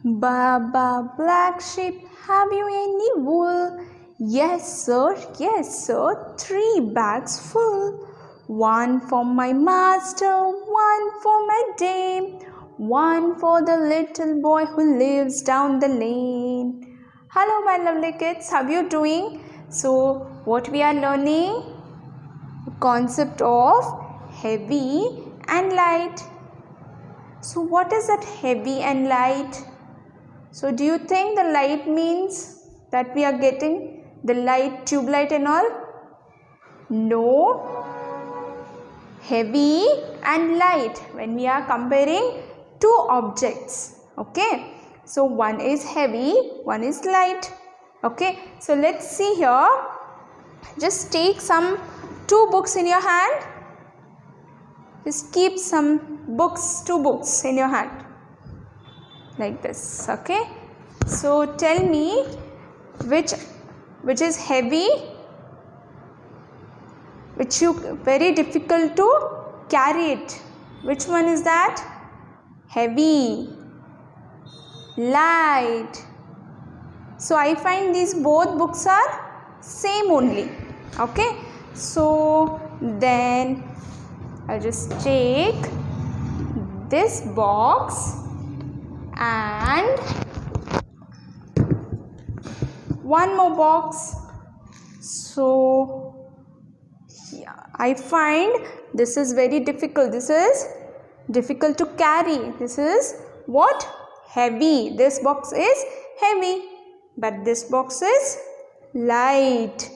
Baba, black sheep, have you any wool? Yes, sir, 3 bags full. One for my master, one for my dame, one for the little boy who lives down the lane. Hello, my lovely kids, how are you doing? So, what we are learning? Concept of heavy and light. So, what is that heavy and light? So, do you think the light means that we are getting the light, tube light and all? No. Heavy and light when we are comparing two objects. Okay. So, one is heavy, one is light. Okay. So, let's see here. Just take some 2 books in your hand. Just keep some books, 2 books in your hand. Like this. Okay. So, tell me which is heavy, which you very difficult to carry it. Which one is that? Heavy, light. So, I find these both books are same only. Okay. So, then I'll just take this box and one more box. So, yeah, I find this is very difficult. This is difficult to carry. This is what? Heavy. This box is heavy, but this box is light.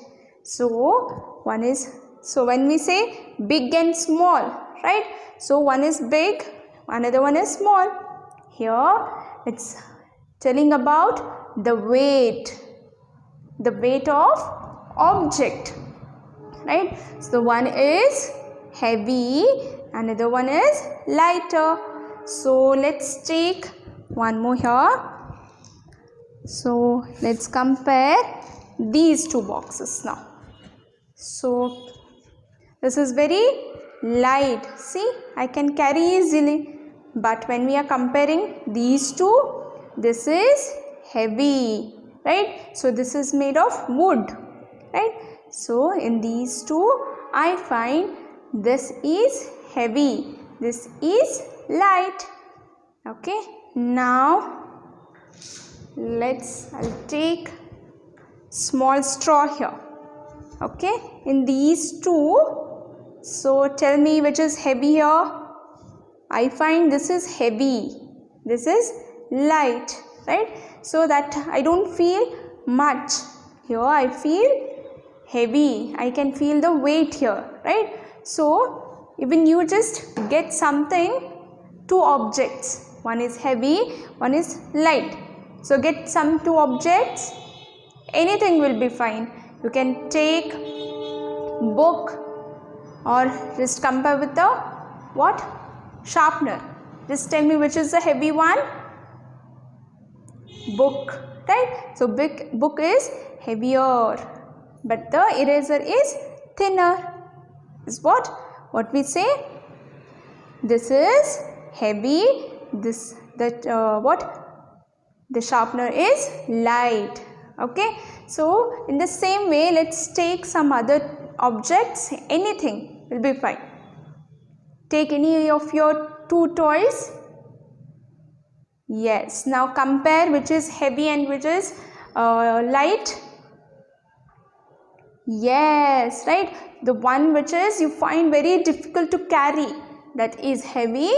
So, when we say big and small, right? So, one is big, another one is small. Here, it's telling about the weight of object, right? So, one is heavy, another one is lighter. So, let's take one more here. So, let's compare these 2 boxes now. So, this is very light. See, I can carry easily. But when we are comparing these 2, this is heavy, right? So, this is made of wood, right? So, in these 2, I find this is heavy, this is light. Okay. Now, I'll take small straw here. Okay. In these 2, so tell me which is heavy here. I find this is heavy, this is light, right? So that I don't feel much. Here I feel heavy, I can feel the weight here, right? So, even you just get something, 2 objects, one is heavy, one is light. So, get some 2 objects, anything will be fine. You can take book or just compare with the what? Sharpener. Just tell me which is the heavy one? Book, right? So, book is heavier, but the eraser is thinner. Is what we say? This is heavy. The sharpener is light. Okay. So, in the same way, let's take some other objects. Anything will be fine. Take any of your 2 toys. Yes. Now compare which is heavy and which is light. Yes, right. The one which is you find very difficult to carry, that is heavy.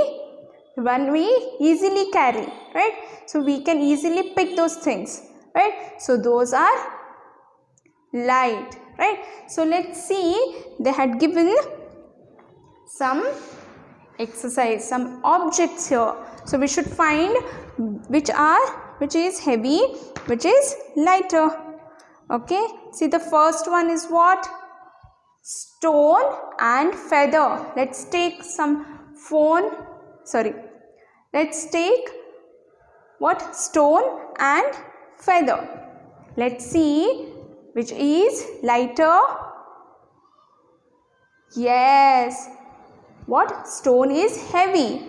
The one we easily carry, right. So, we can easily pick those things, right. So, those are light, right. So, let's see, they had given some exercise, some objects here. So, we should find which is heavy, which is lighter. Okay. See, the first one is what? Stone and feather. Let's take some let's take what? Stone and feather. Let's see which is lighter. Yes. What? Stone is heavy,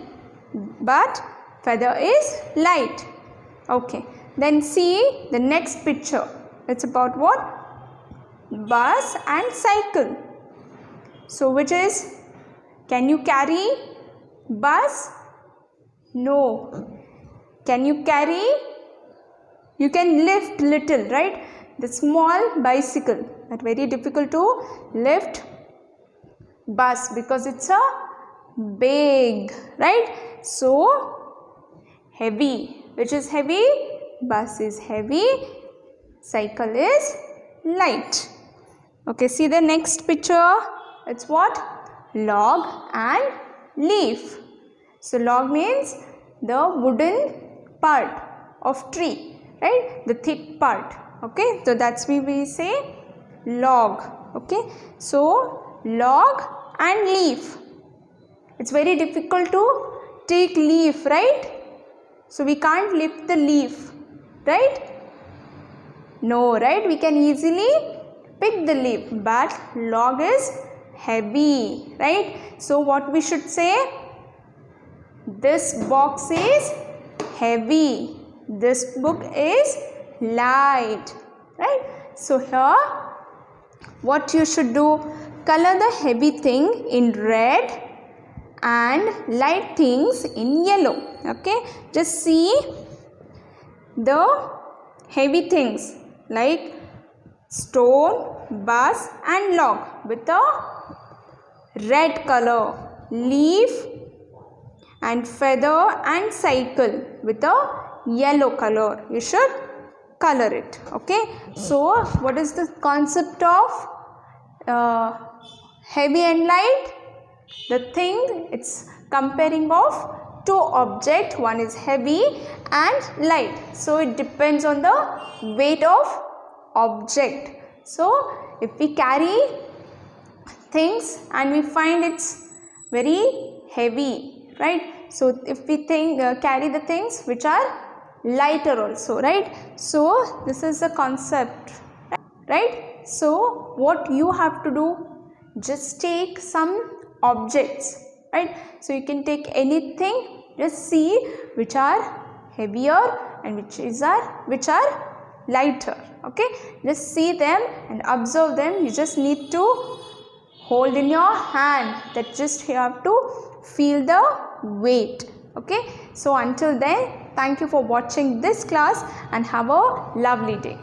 but feather is light. Okay, then see the next picture. It's about what? Bus and cycle. So which is, can you carry bus? No. Can you carry? You can lift little, right? The small bicycle, but very difficult to lift bus because it's a big, right? So heavy. Which is heavy? Bus is heavy. Cycle is light. Okay, see the next picture. It's what? Log and leaf. So log means the wooden part of tree, right? The thick part. Okay, so that's why we say log. Okay, so log and leaf. It's very difficult to take leaf, right? So we can't lift the leaf, right? No, right? We can easily pick the leaf, but log is heavy, right? So what we should say? This box is heavy. This book is light, right? So here, what you should do? Color the heavy thing in red and light things in yellow. Okay, just see the heavy things like stone, bus and log with a red color, leaf and feather and cycle with a yellow color. You should color it. Okay, so what is the concept of heavy and light? The thing, it's comparing of two objects. One is heavy and light. So it depends on the weight of object. So if we carry things and we find it's very heavy, right? So if we carry the things which are lighter also, right? So this is the concept, right? So what you have to do, just take some objects, right? So you can take anything, just see which are heavier and which are lighter. Okay, just see them and observe them. You just need to hold in your hand, that just you have to feel the weight. Okay, so until then, thank you for watching this class and have a lovely day.